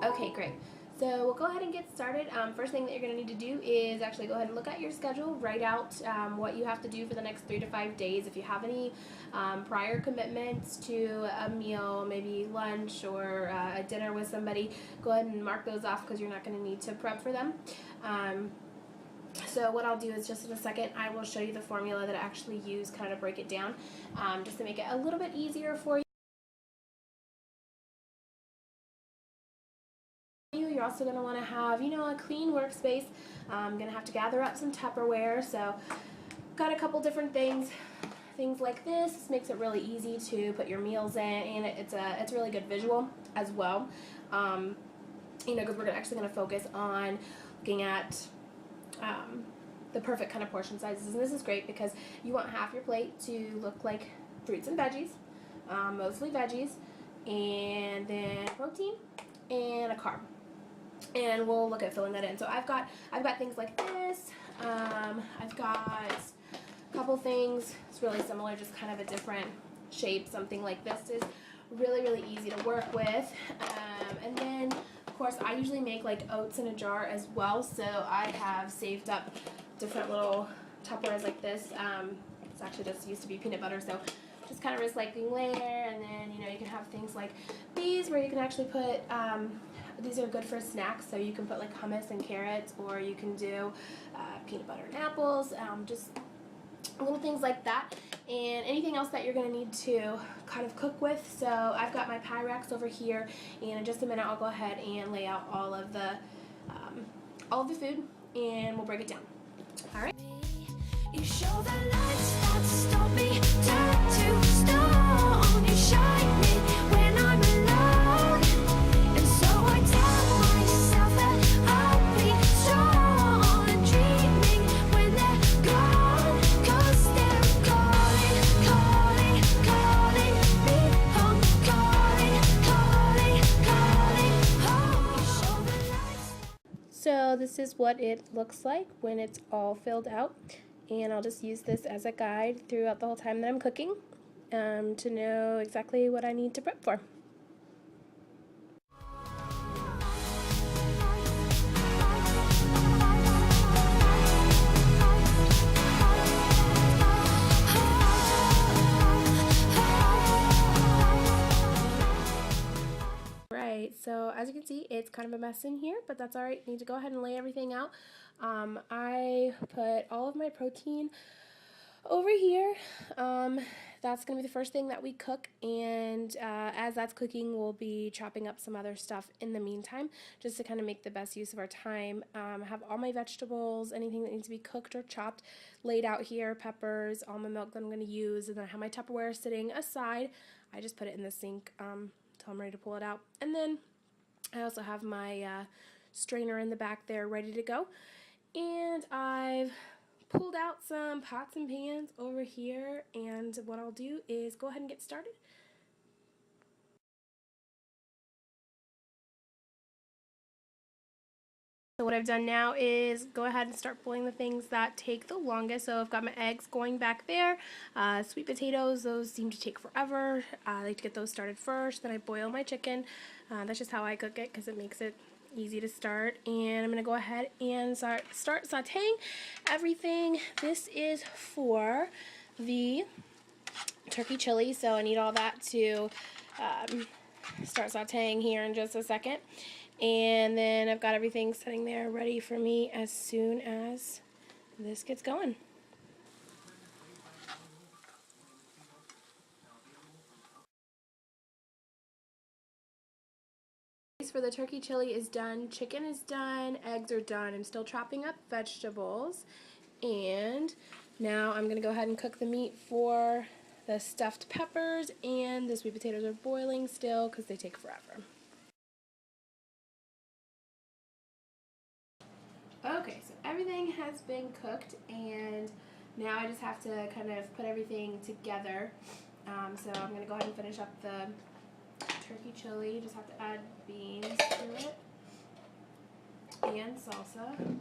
Okay, great. So we'll go ahead and get started. First thing that you're going to need to do is actually go ahead and look at your schedule, write out what you have to do for the next 3 to 5 days. If you have any prior commitments to a meal, maybe lunch or a dinner with somebody, go ahead and mark those off because you're not going to need to prep for them. So what I'll do is just in a second I will show you the formula that I actually use, kind of break it down just to make it a little bit easier for you. You're also going to want to have, a clean workspace. I'm going to have to gather up some Tupperware, so got a couple different things like this. This makes it really easy to put your meals in, and it's a really good visual as well. Because we're actually going to focus on looking at the perfect kind of portion sizes, and this is great because you want half your plate to look like fruits and veggies, mostly veggies, and then protein and a carb. And we'll look at filling that in. So I've got things like this. I've got a couple things. It's really similar, just kind of a different shape. Something like this is really, really easy to work with. And then, of course, I usually make like oats in a jar as well. So I have saved up different little Tupperwares like this. It's actually just used to be peanut butter, so just kind of recycling later. And then, you can have things like these where you can actually put these are good for snacks, so you can put like hummus and carrots, or you can do peanut butter and apples, just little things like that, and anything else that you're going to need to kind of cook with. So I've got my Pyrex over here, and in just a minute I'll go ahead and lay out all of the food, and we'll break it down. All right. You show the lights that stop me, turn to stone. You shine me when I'm alone, and so I tell myself that I'll be strong and dreaming when they're gone, 'cause they're calling, calling, calling me home, calling, calling, calling home. You show the lights. So this is what it looks like when it's all filled out. And I'll just use this as a guide throughout the whole time that I'm cooking to know exactly what I need to prep for. Right, so as you can see, it's kind of a mess in here, but that's alright. Need to go ahead and lay everything out. I put all of my protein over here. That's going to be the first thing that we cook, and as that's cooking, we'll be chopping up some other stuff in the meantime, just to kind of make the best use of our time. I have all my vegetables, anything that needs to be cooked or chopped, laid out here, peppers, almond milk that I'm going to use, and then I have my Tupperware sitting aside. I just put it in the sink until I'm ready to pull it out. And then I also have my strainer in the back there ready to go. And I've pulled out some pots and pans over here, and what I'll do is go ahead and get started. So what I've done now is go ahead and start pulling the things that take the longest. So I've got my eggs going back there. Sweet potatoes, those seem to take forever. I like to get those started first, then I boil my chicken. That's just how I cook it because it makes it easy to start. And I'm going to go ahead and start sauteing everything. This is for the turkey chili, so I need all that to start sauteing here in just a second. And then I've got everything sitting there ready for me as soon as this gets going. For the turkey chili is done, chicken is done, eggs are done. I'm still chopping up vegetables, and now I'm going to go ahead and cook the meat for the stuffed peppers, and the sweet potatoes are boiling still because they take forever. Okay, so everything has been cooked, and now I just have to kind of put everything together. So I'm going to go ahead and finish up the turkey chili. You just have to add beans to it and salsa.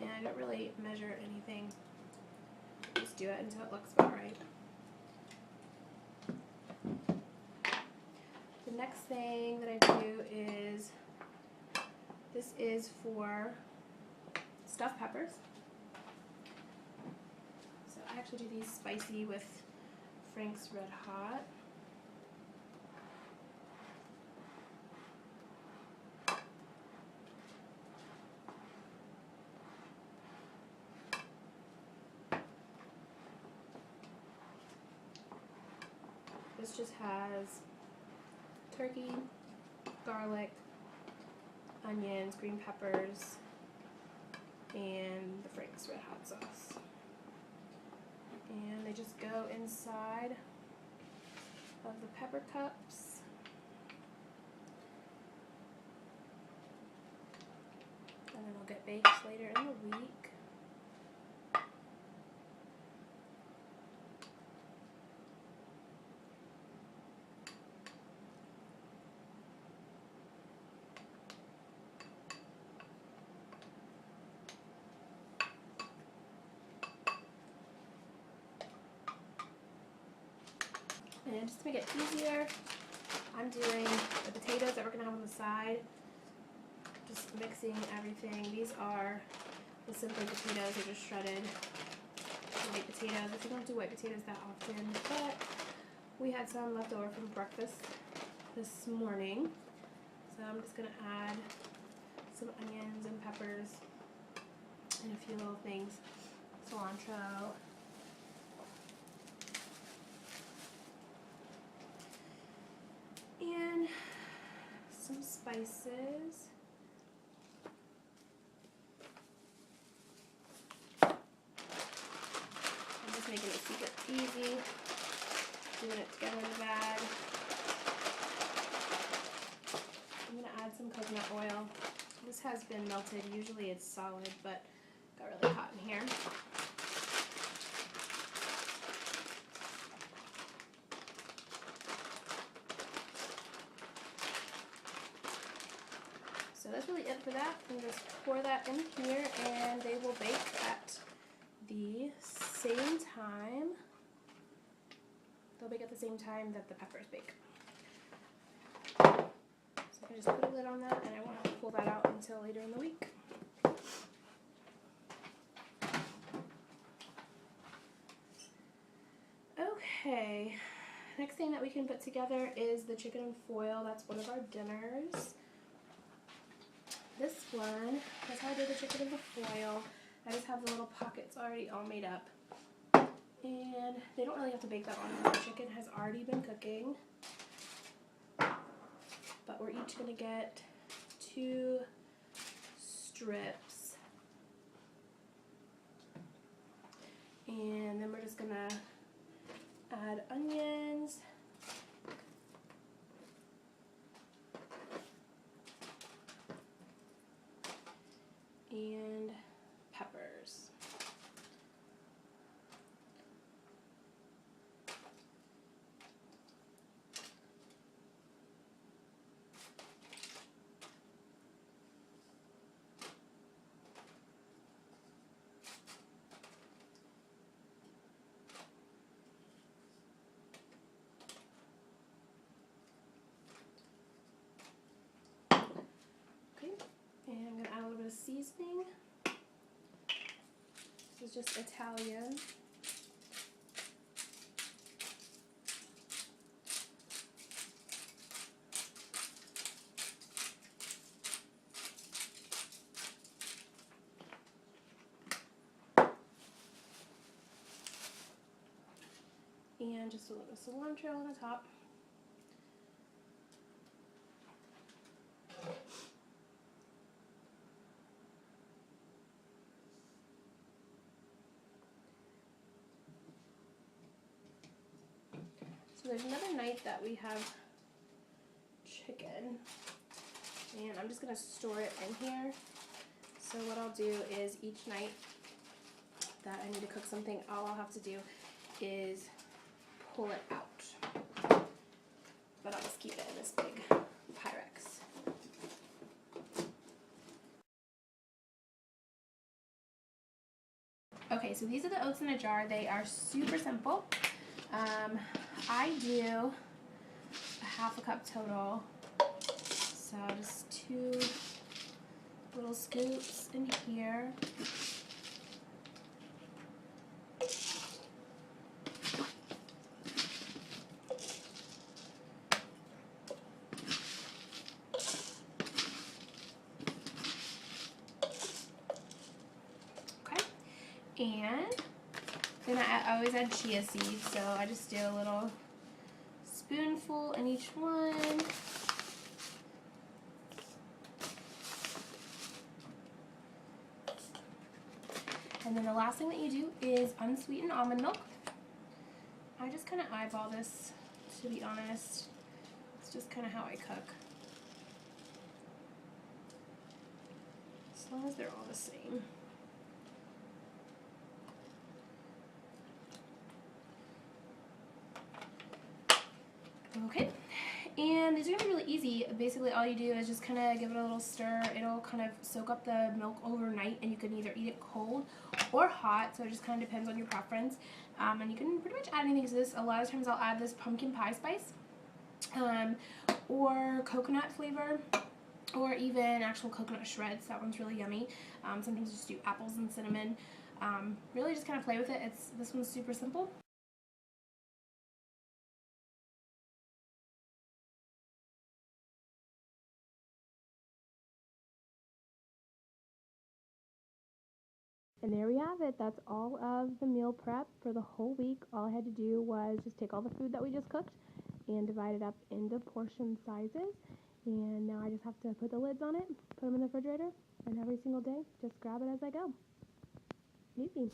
And I don't really measure anything. Just do it until it looks about right. next thing that I do is, this is for stuffed peppers. So I actually do these spicy with Frank's Red Hot. This just has turkey, garlic, onions, green peppers, and the Frank's Red Hot sauce. And they just go inside of the pepper cups. And then they'll get baked later in the week. And just to make it easier, I'm doing the potatoes that we're going to have on the side. Just mixing everything. These are the Simply potatoes. They're just shredded white potatoes. We don't do white potatoes that often, but we had some left over from breakfast this morning. So I'm just going to add some onions and peppers and a few little things. Cilantro. And some spices. I'm just making it super easy, doing it together in the bag. I'm going to add some coconut oil. This has been melted. Usually it's solid, but got really hot in here. So that's really it for that. You just pour that in here and they will bake at the same time. They'll bake at the same time that the peppers bake. So I can just put a lid on that and I won't have to pull that out until later in the week. Okay, next thing that we can put together is the chicken and foil. That's one of our dinners. This one, that's how I did the chicken and the foil. I just have the little pockets already all made up. And they don't really have to bake that long because the chicken has already been cooking. But we're each going to get 2 strips. And then we're just going to add onions. And peppers. Okay, and I'm going to add a little bit of seasoning. This is just Italian. And just a little cilantro on the top. So there's another night that we have chicken, and I'm just going to store it in here. So what I'll do is each night that I need to cook something, all I'll have to do is pull it out. But I'll just keep it in this big Pyrex. Okay, so these are the oats in a jar. They are super simple. I do a half a cup total. So just 2 little scoops in here. Okay, and then I always add chia seeds, so I just do a little spoonful in each one. And then the last thing that you do is unsweetened almond milk. I just kind of eyeball this, to be honest. It's just kind of how I cook. As long as they're all the same. Okay, and these are gonna be really easy. Basically, all you do is just kind of give it a little stir. It'll kind of soak up the milk overnight, and you can either eat it cold or hot, so it just kind of depends on your preference. And you can pretty much add anything to this. A lot of times I'll add this pumpkin pie spice, or coconut flavor, or even actual coconut shreds. That one's really yummy. Sometimes I just do apples and cinnamon. Really just kind of play with it. This one's super simple. And there we have it. That's all of the meal prep for the whole week. All I had to do was just take all the food that we just cooked and divide it up into portion sizes. And now I just have to put the lids on it, put them in the refrigerator, and every single day, just grab it as I go. Easy.